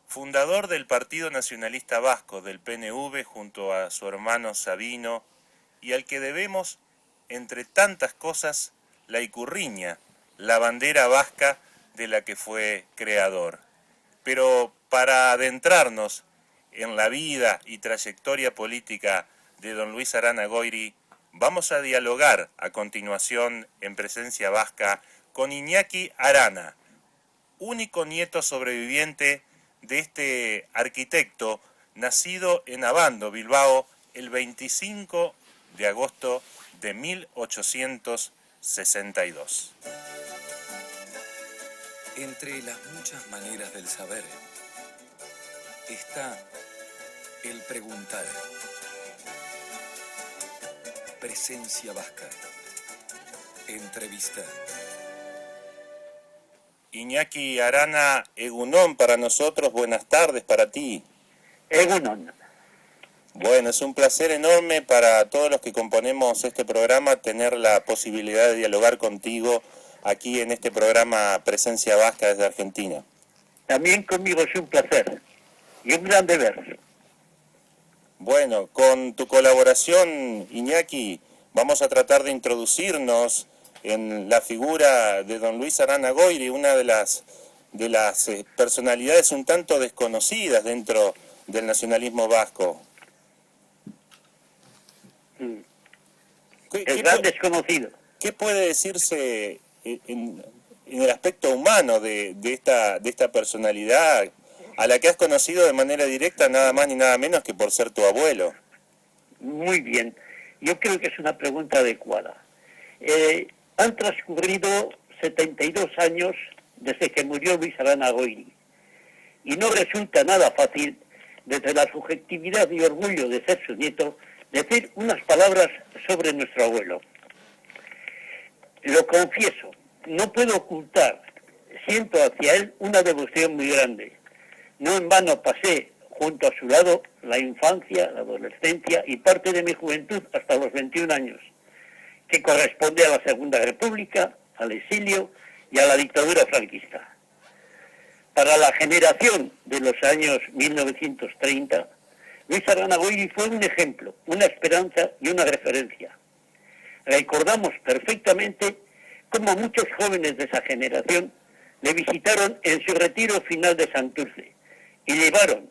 fundador del Partido Nacionalista Vasco del PNV junto a su hermano Sabino, y al que debemos, entre tantas cosas, la icurriña, la bandera vasca de la que fue creador. Pero para adentrarnos en la vida y trayectoria política de don Luis Arana Goyri, vamos a dialogar a continuación en Presencia Vasca con Iñaki Arana, único nieto sobreviviente de este arquitecto nacido en Abando, Bilbao, el 25 de agosto de 1862. Entre las muchas maneras del saber está el preguntar. Presencia Vasca. Entrevista. Iñaki Arana, Egunon para nosotros, buenas tardes para ti. Egunon. Bueno, es un placer enorme para todos los que componemos este programa tener la posibilidad de dialogar contigo aquí en este programa Presencia Vasca desde Argentina. También conmigo es un placer y un gran deber. Bueno, con tu colaboración, Iñaki, vamos a tratar de introducirnos en la figura de don Luis Arana Goyri, una de las personalidades un tanto desconocidas dentro del nacionalismo vasco. El gran desconocido. ¿Qué puede decirse en el aspecto humano de esta personalidad a la que has conocido de manera directa nada más ni nada menos que por ser tu abuelo? Muy bien. Yo creo que es una pregunta adecuada. Han transcurrido 72 años desde que murió Luis Arana Goyri y no resulta nada fácil, desde la subjetividad y orgullo de ser su nieto, decir unas palabras sobre nuestro abuelo. Lo confieso, no puedo ocultar, siento hacia él una devoción muy grande. No en vano pasé junto a su lado la infancia, la adolescencia y parte de mi juventud hasta los 21 años, que corresponde a la Segunda República, al exilio y a la dictadura franquista. Para la generación de los años 1930, Luis Arana Goyri fue un ejemplo, una esperanza y una referencia. Recordamos perfectamente cómo muchos jóvenes de esa generación le visitaron en su retiro final de Santurce y llevaron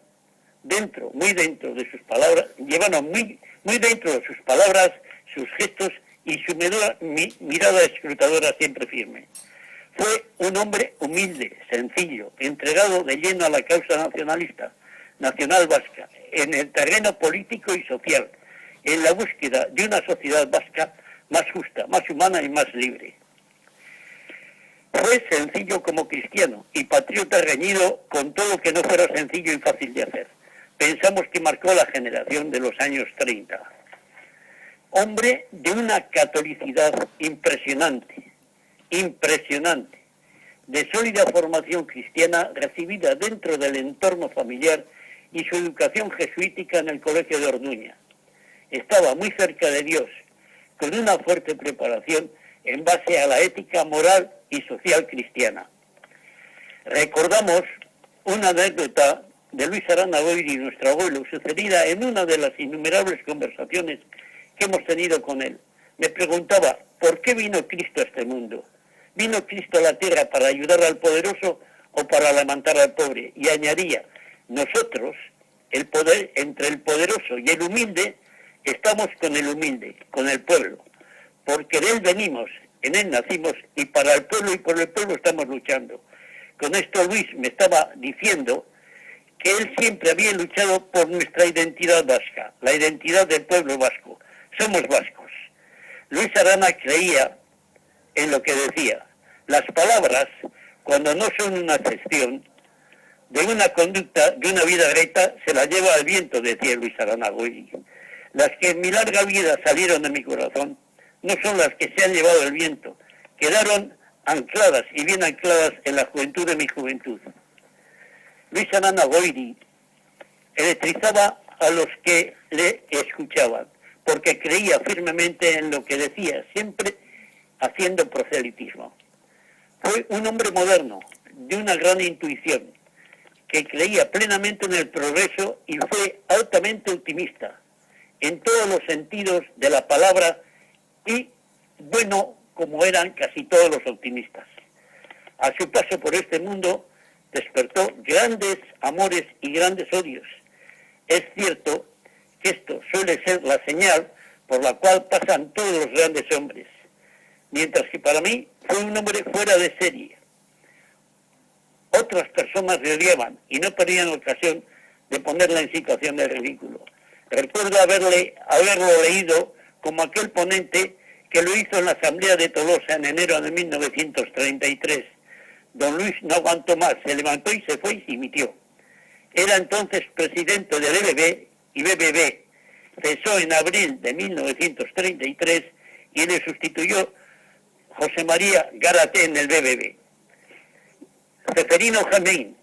muy dentro de sus palabras, sus gestos y su mirada escrutadora siempre firme. Fue un hombre humilde, sencillo, entregado de lleno a la causa nacional vasca, en el terreno político y social, en la búsqueda de una sociedad vasca más justa, más humana y más libre. Fue sencillo como cristiano y patriota reñido con todo lo que no fuera sencillo y fácil de hacer. Pensamos que marcó la generación de los años 30. Hombre de una catolicidad impresionante, de sólida formación cristiana recibida dentro del entorno familiar y su educación jesuítica en el Colegio de Orduña. Estaba muy cerca de Dios, con una fuerte preparación en base a la ética moral y social cristiana. Recordamos una anécdota de Luis Arana Goyri, nuestro abuelo, sucedida en una de las innumerables conversaciones que hemos tenido con él. Me preguntaba, ¿por qué vino Cristo a este mundo? ¿Vino Cristo a la tierra para ayudar al poderoso o para lamentar al pobre? Y añadía, nosotros, entre el poderoso y el humilde, estamos con el humilde, con el pueblo, porque de él venimos, en él nacimos y para el pueblo y por el pueblo estamos luchando. Con esto Luis me estaba diciendo que él siempre había luchado por nuestra identidad vasca, la identidad del pueblo vasco. Somos vascos. Luis Arana creía en lo que decía. Las palabras, cuando no son una excepción de una conducta, de una vida recta, se la lleva al viento, decía Luis Arana Goyri. Las que en mi larga vida salieron de mi corazón no son las que se han llevado el viento, quedaron ancladas y bien ancladas en la juventud de mi juventud. Luis Arana Goyri electrizaba a los que le escuchaban, porque creía firmemente en lo que decía, siempre haciendo proselitismo. Fue un hombre moderno, de una gran intuición, que creía plenamente en el progreso y fue altamente optimista en todos los sentidos de la palabra y bueno, como eran casi todos los optimistas. A su paso por este mundo despertó grandes amores y grandes odios. Es cierto que esto suele ser la señal por la cual pasan todos los grandes hombres, mientras que para mí fue un hombre fuera de serie. Otras personas le odiaban y no perdían ocasión de ponerla en situación de ridículo. Recuerdo haberlo leído como aquel ponente que lo hizo en la Asamblea de Tolosa en enero de 1933. Don Luis no aguantó más, se levantó y se fue y se dimitió. Era entonces presidente del EBB y BBB. Cesó en abril de 1933 y le sustituyó José María Gárate en el BBB. Ceferino Jameín,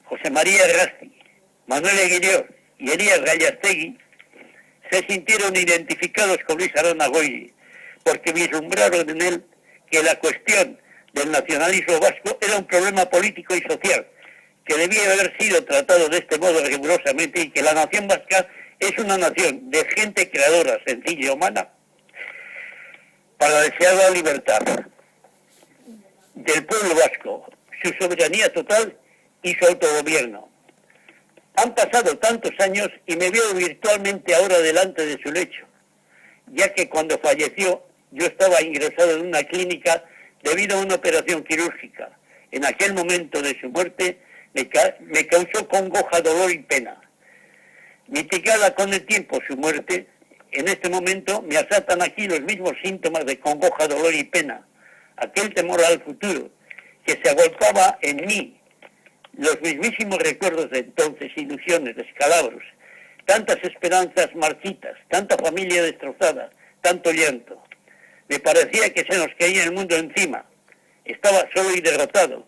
José María Rasti, Manuel Eguillor y Elías Gallastegui se sintieron identificados con Luis Arana Goyri, porque vislumbraron en él que la cuestión del nacionalismo vasco era un problema político y social, que debía haber sido tratado de este modo rigurosamente y que la nación vasca es una nación de gente creadora, sencilla y humana, para desear la libertad del pueblo vasco, su soberanía total y su autogobierno. Han pasado tantos años y me veo virtualmente ahora delante de su lecho, ya que cuando falleció yo estaba ingresado en una clínica debido a una operación quirúrgica. En aquel momento de su muerte me causó congoja, dolor y pena. Mitigada con el tiempo su muerte, en este momento me asaltan aquí los mismos síntomas de congoja, dolor y pena. Aquel temor al futuro que se agolpaba en mí, los mismísimos recuerdos de entonces, ilusiones, descalabros, tantas esperanzas marchitas, tanta familia destrozada, tanto llanto. Me parecía que se nos caía el mundo encima. Estaba solo y derrotado,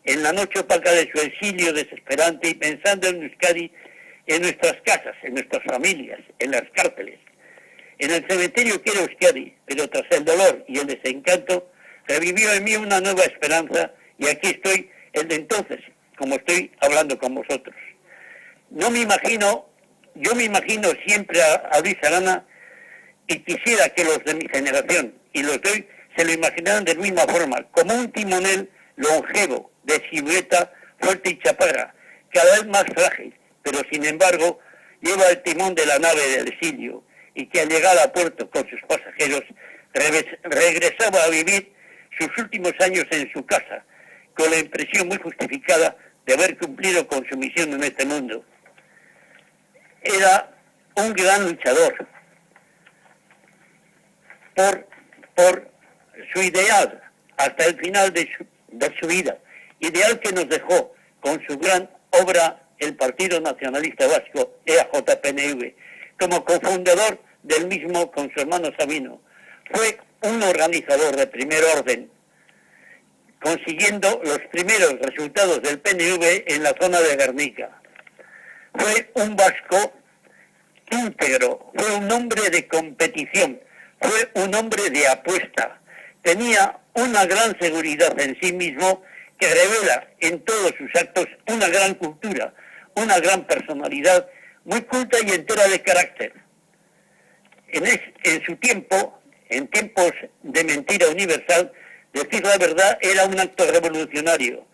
en la noche opaca de su exilio desesperante y pensando en Euskadi, en nuestras casas, en nuestras familias, en las cárceles. En el cementerio que era Euskadi, pero tras el dolor y el desencanto, revivió en mí una nueva esperanza y aquí estoy, el de entonces, como estoy hablando con vosotros. Yo me imagino siempre a Luis Arana y quisiera que los de mi generación y los de hoy se lo imaginaran de la misma forma, como un timonel longevo, de silueta fuerte y chaparra, cada vez más frágil, pero sin embargo lleva el timón de la nave del exilio y que al llegar a puerto con sus pasajeros regresaba a vivir sus últimos años en su casa, con la impresión muy justificada de haber cumplido con su misión en este mundo. Era un gran luchador por su ideal hasta el final de su vida, ideal que nos dejó con su gran obra el Partido Nacionalista Vasco, EAJ-PNV, como cofundador del mismo con su hermano Sabino. Fue un organizador de primer orden, consiguiendo los primeros resultados del PNV en la zona de Guernica. Fue un vasco íntegro, fue un hombre de competición, fue un hombre de apuesta. Tenía una gran seguridad en sí mismo que revela en todos sus actos una gran cultura, una gran personalidad, muy culta y entera de carácter. En su tiempo, en tiempos de mentira universal, decir la verdad era un acto revolucionario.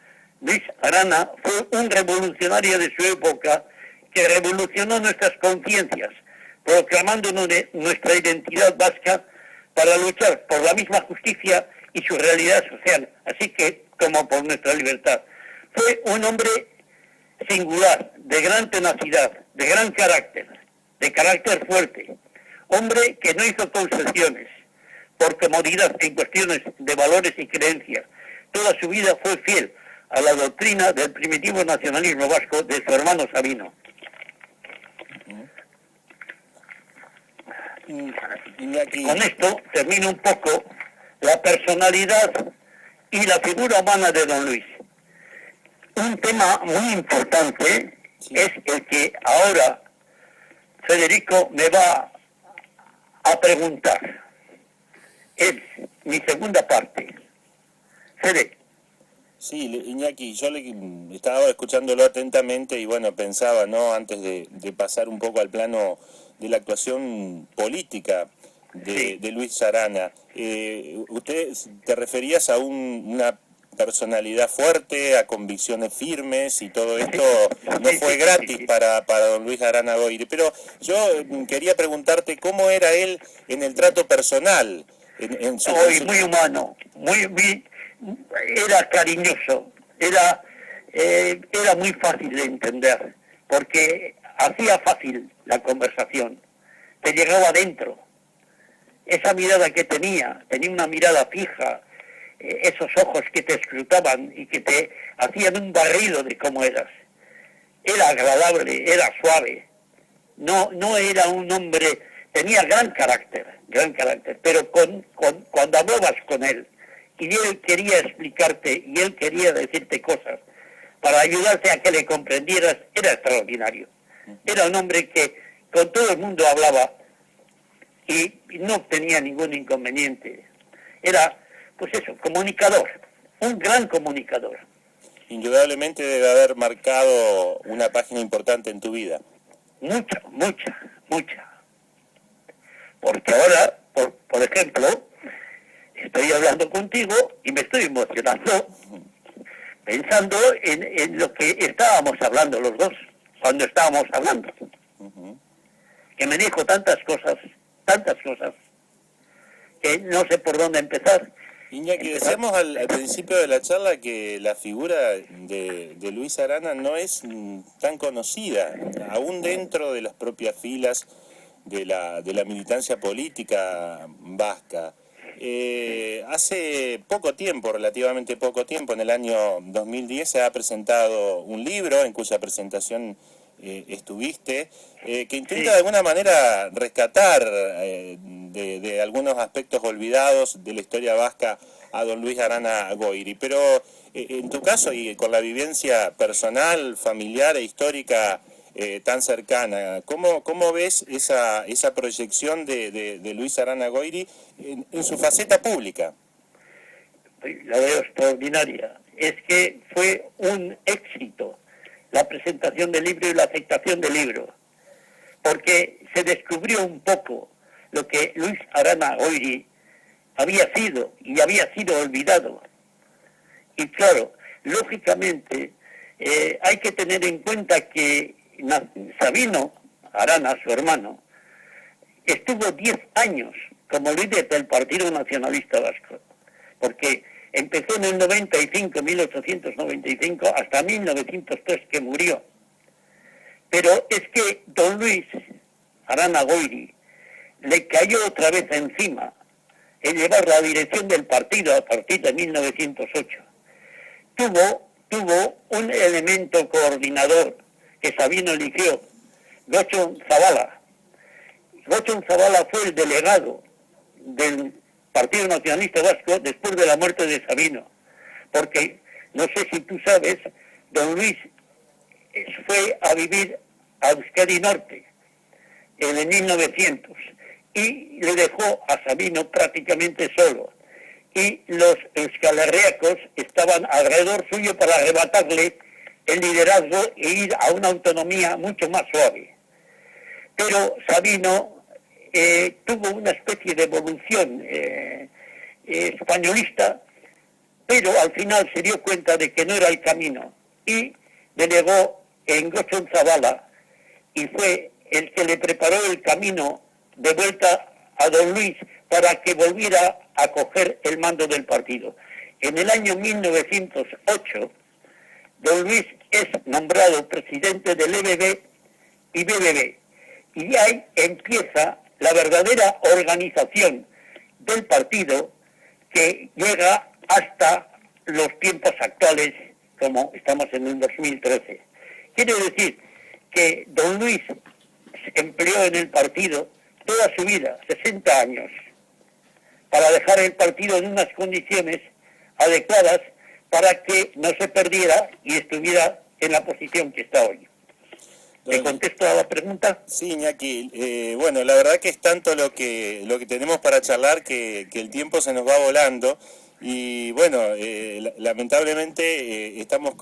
Luis Arana fue un revolucionario de su época que revolucionó nuestras conciencias, proclamando nuestra identidad vasca para luchar por la misma justicia y su realidad social, así que como por nuestra libertad. Fue un hombre singular, de gran tenacidad, de gran carácter, de carácter fuerte, hombre que no hizo concesiones por comodidad en cuestiones de valores y creencias. Toda su vida fue fiel a la doctrina del primitivo nacionalismo vasco de su hermano Sabino. Con esto termino un poco la personalidad y la figura humana de don Luis. Un tema muy importante es el que ahora Federico me va a preguntar. Es mi segunda parte. Fede, Sí, Iñaki, yo estaba escuchándolo atentamente y bueno, pensaba, ¿no? Antes de pasar un poco al plano de la actuación política Sí, de Luis Arana, ¿usted te referías a una personalidad fuerte, a convicciones firmes y todo esto no sí, fue sí, sí, gratis sí. para don Luis Arana Goyri? Pero yo quería preguntarte cómo era él en el trato personal, en Hoy su... muy humano, era cariñoso, era muy fácil de entender, porque hacía fácil la conversación, te llegaba adentro. Esa mirada que tenía una mirada fija, esos ojos que te escrutaban y que te hacían un barrido de cómo eras. Era agradable, era suave, no era un hombre, tenía gran carácter, pero cuando hablabas con él y él quería explicarte y él quería decirte cosas para ayudarte a que le comprendieras, era extraordinario. Era un hombre que con todo el mundo hablaba y no tenía ningún inconveniente. Era, pues eso, comunicador, un gran comunicador. Indudablemente debe haber marcado una página importante en tu vida. Mucha, mucha, mucha. Porque ahora, por ejemplo, estoy hablando contigo y me estoy emocionando pensando en lo que estábamos hablando los dos, cuando estábamos hablando. Que me dijo tantas cosas, que no sé por dónde empezar. Iñaki, decíamos al principio de la charla que la figura de Luis Arana no es tan conocida, aún dentro de las propias filas de la militancia política vasca. Hace poco tiempo, relativamente poco tiempo, en el año 2010 se ha presentado un libro en cuya presentación estuviste, que intenta de alguna manera rescatar de algunos aspectos olvidados de la historia vasca a don Luis Arana Goyri. Pero en tu caso y con la vivencia personal, familiar e histórica tan cercana, ¿cómo ves esa proyección de Luis Arana Goyri en su faceta pública? La veo extraordinaria. Es que fue un éxito la presentación del libro y la aceptación del libro, porque se descubrió un poco lo que Luis Arana Goyri había sido y había sido olvidado. Y claro, lógicamente hay que tener en cuenta que Sabino Arana, su hermano, estuvo 10 años como líder del Partido Nacionalista Vasco, porque empezó en el 95, 1895, hasta 1903 que murió. Pero es que don Luis Arana Goyri le cayó otra vez encima en llevar la dirección del partido a partir de 1908. Tuvo un elemento coordinador que Sabino eligió, Gocho Zavala. Gocho Zavala fue el delegado del Partido Nacionalista Vasco después de la muerte de Sabino, porque no sé si tú sabes, don Luis fue a vivir a Euskadi Norte en el 1900 y le dejó a Sabino prácticamente solo, y los euskalherriacos estaban alrededor suyo para arrebatarle el liderazgo e ir a una autonomía mucho más suave. Pero Sabino tuvo una especie de evolución españolista, pero al final se dio cuenta de que no era el camino y delegó en Gocho Zavala y fue el que le preparó el camino de vuelta a don Luis para que volviera a coger el mando del partido. En el año 1908, don Luis es nombrado presidente del EBB y BBB, y ahí empieza la verdadera organización del partido que llega hasta los tiempos actuales, como estamos en el 2013. Quiere decir que don Luis empleó en el partido toda su vida, 60 años, para dejar el partido en unas condiciones adecuadas para que no se perdiera y estuviera en la posición que está hoy. ¿Te contesto a la pregunta? Sí, Iñaki. Bueno, la verdad que es tanto lo que tenemos para charlar que el tiempo se nos va volando. Y bueno, lamentablemente estamos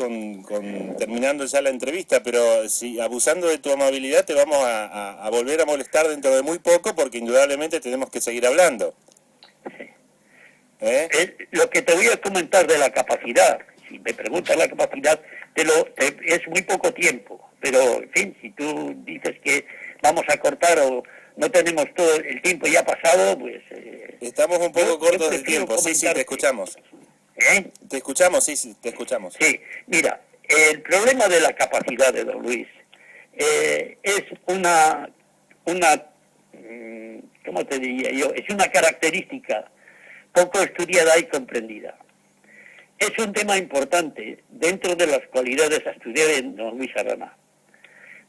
terminando ya la entrevista, pero si abusando de tu amabilidad te vamos a volver a molestar dentro de muy poco porque indudablemente tenemos que seguir hablando. Lo que te voy a comentar de la capacidad, si me preguntas la capacidad, es muy poco tiempo, pero en fin, si tú dices que vamos a cortar o no tenemos todo el tiempo ya pasado, pues... Estamos un poco cortos de tiempo, sí, te escuchamos. Te escuchamos, sí, te escuchamos. Sí, mira, el problema de la capacidad de don Luis es una, ¿cómo te diría yo? Es una característica poco estudiada y comprendida. Es un tema importante dentro de las cualidades a estudiar en don Luis Arana.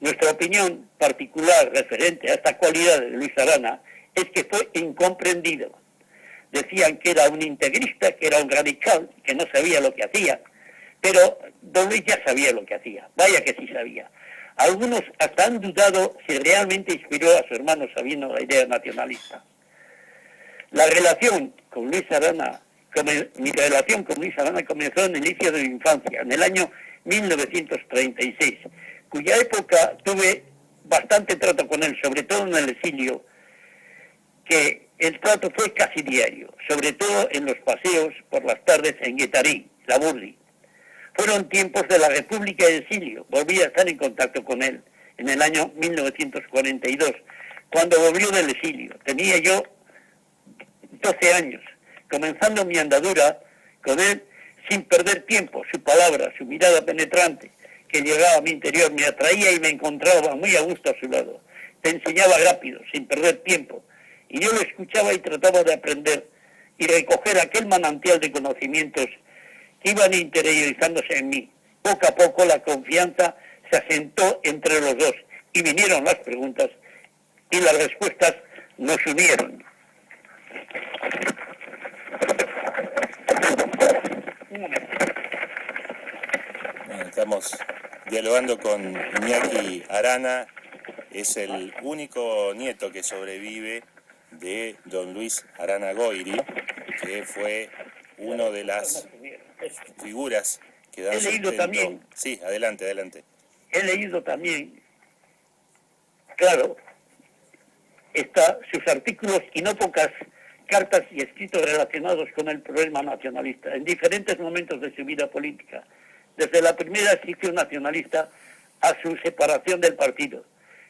Nuestra opinión particular referente a esta cualidad de Luis Arana es que fue incomprendido. Decían que era un integrista, que era un radical, que no sabía lo que hacía, pero don Luis ya sabía lo que hacía, vaya que sí sabía. Algunos hasta han dudado si realmente inspiró a su hermano Sabino la idea nacionalista. La relación con Luis Arana, mi relación con Luis Arana comenzó en el inicio de mi infancia, en el año 1936, cuya época tuve bastante trato con él, sobre todo en el exilio, que el trato fue casi diario, sobre todo en los paseos por las tardes en Guetarí, La Burri. Fueron tiempos de la República de Exilio, volví a estar en contacto con él en el año 1942, cuando volvió del exilio. Tenía yo 12 años, comenzando mi andadura con él sin perder tiempo. Su palabra, su mirada penetrante que llegaba a mi interior me atraía y me encontraba muy a gusto a su lado. Te enseñaba rápido, sin perder tiempo, y yo lo escuchaba y trataba de aprender y recoger aquel manantial de conocimientos que iban interiorizándose en mí. Poco a poco la confianza se asentó entre los dos y vinieron las preguntas y las respuestas nos unieron. Estamos dialogando con Iñaki Arana, es el único nieto que sobrevive de don Luis Arana Goiri, que fue uno de las figuras que dan sustento. También, sí, adelante. He leído también, claro, sus artículos y no pocas cartas y escritos relacionados con el problema nacionalista en diferentes momentos de su vida política, desde la primera escisión nacionalista a su separación del partido,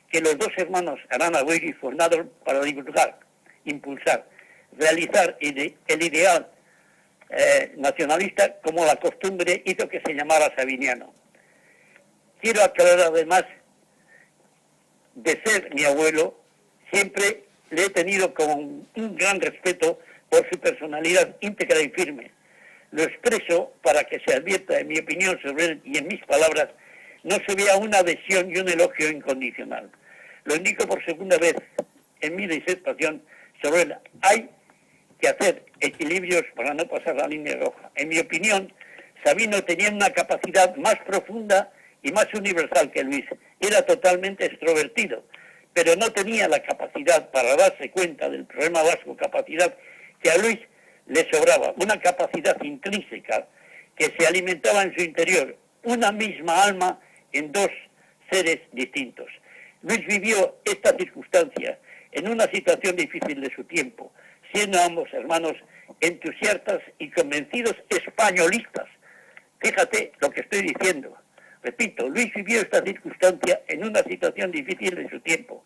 que los dos hermanos Arana Goiri fundaron para divulgar, impulsar, realizar el ideal nacionalista como la costumbre hizo que se llamara sabiniano. Quiero aclarar además, de ser mi abuelo, siempre le he tenido con un gran respeto por su personalidad íntegra y firme. Lo expreso para que se advierta en mi opinión sobre él y en mis palabras no se vea una adhesión y un elogio incondicional. Lo indico por segunda vez en mi disertación sobre él. Hay que hacer equilibrios para no pasar la línea roja. En mi opinión, Sabino tenía una capacidad más profunda y más universal que Luis. Era totalmente extrovertido, pero no tenía la capacidad para darse cuenta del problema vasco, capacidad que a Luis le sobraba, una capacidad intrínseca que se alimentaba en su interior, una misma alma en dos seres distintos. Luis vivió esta circunstancia en una situación difícil de su tiempo, siendo ambos hermanos entusiastas y convencidos españolistas. Fíjate lo que estoy diciendo. Repito, Luis vivió esta circunstancia en una situación difícil de su tiempo,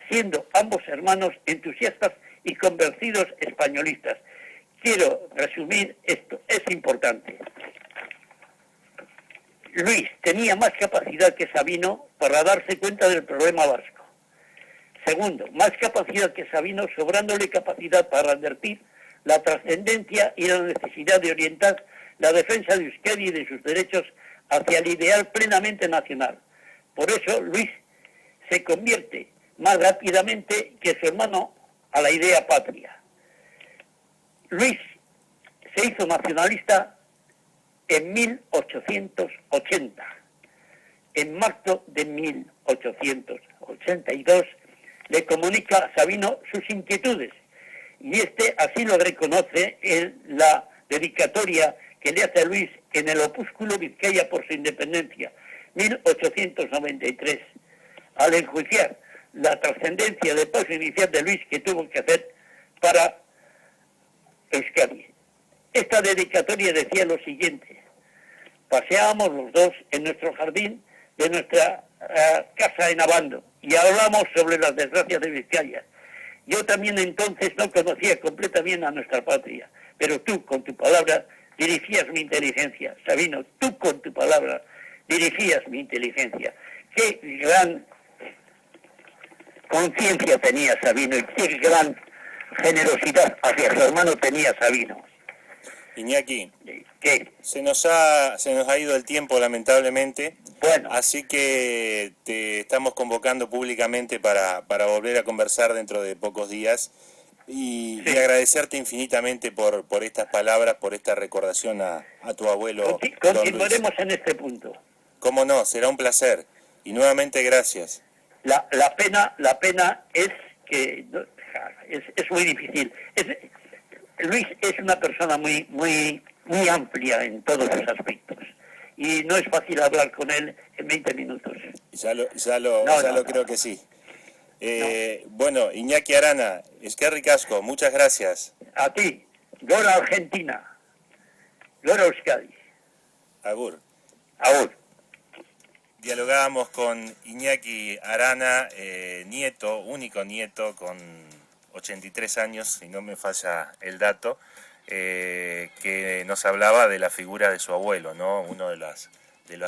siendo ambos hermanos entusiastas y convencidos españolistas. Quiero resumir esto, es importante. Luis tenía más capacidad que Sabino para darse cuenta del problema vasco. Segundo, más capacidad que Sabino, sobrándole capacidad para advertir la trascendencia y la necesidad de orientar la defensa de Euskadi y de sus derechos hacia el ideal plenamente nacional. Por eso Luis se convierte más rápidamente que su hermano a la idea patria. Luis se hizo nacionalista en 1880. En marzo de 1882 le comunica a Sabino sus inquietudes y este así lo reconoce en la dedicatoria que le hace a Luis en el opúsculo Vizcaya por su independencia, 1893, al enjuiciar la trascendencia del paso inicial de Luis que tuvo que hacer para Euskadi. Esta dedicatoria decía lo siguiente: paseábamos los dos en nuestro jardín de nuestra casa en Abando y hablamos sobre las desgracias de Vizcaya. Yo también entonces no conocía completamente a nuestra patria, pero tú con tu palabra dirigías mi inteligencia. Sabino, tú con tu palabra dirigías mi inteligencia. Qué gran conciencia tenía Sabino y qué gran generosidad hacia su hermano tenía Sabino. Iñaki, ¿Qué? se nos ha ido el tiempo lamentablemente, Bueno, así que te estamos convocando públicamente para volver a conversar dentro de pocos días y Sí. agradecerte infinitamente por estas palabras, por esta recordación a tu abuelo Don Luis. continuaremos en este punto. Cómo no, será un placer y nuevamente gracias. La pena es que es muy difícil. Luis es una persona muy amplia en todos los aspectos y no es fácil hablar con él en 20 minutos. Ya lo creo que sí. Bueno, Iñaki Arana, Eskerrik asko, muchas gracias. A ti, Gora Argentina, Gora Euskadi. Agur. Agur. Dialogábamos con Iñaki Arana, nieto, único nieto con 83 años, si no me falla el dato, que nos hablaba de la figura de su abuelo, ¿no? Uno de las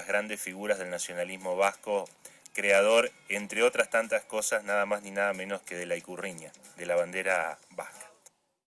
grandes figuras del nacionalismo vasco, creador, entre otras tantas cosas, nada más ni nada menos que de la ikurriña, de la bandera vasca.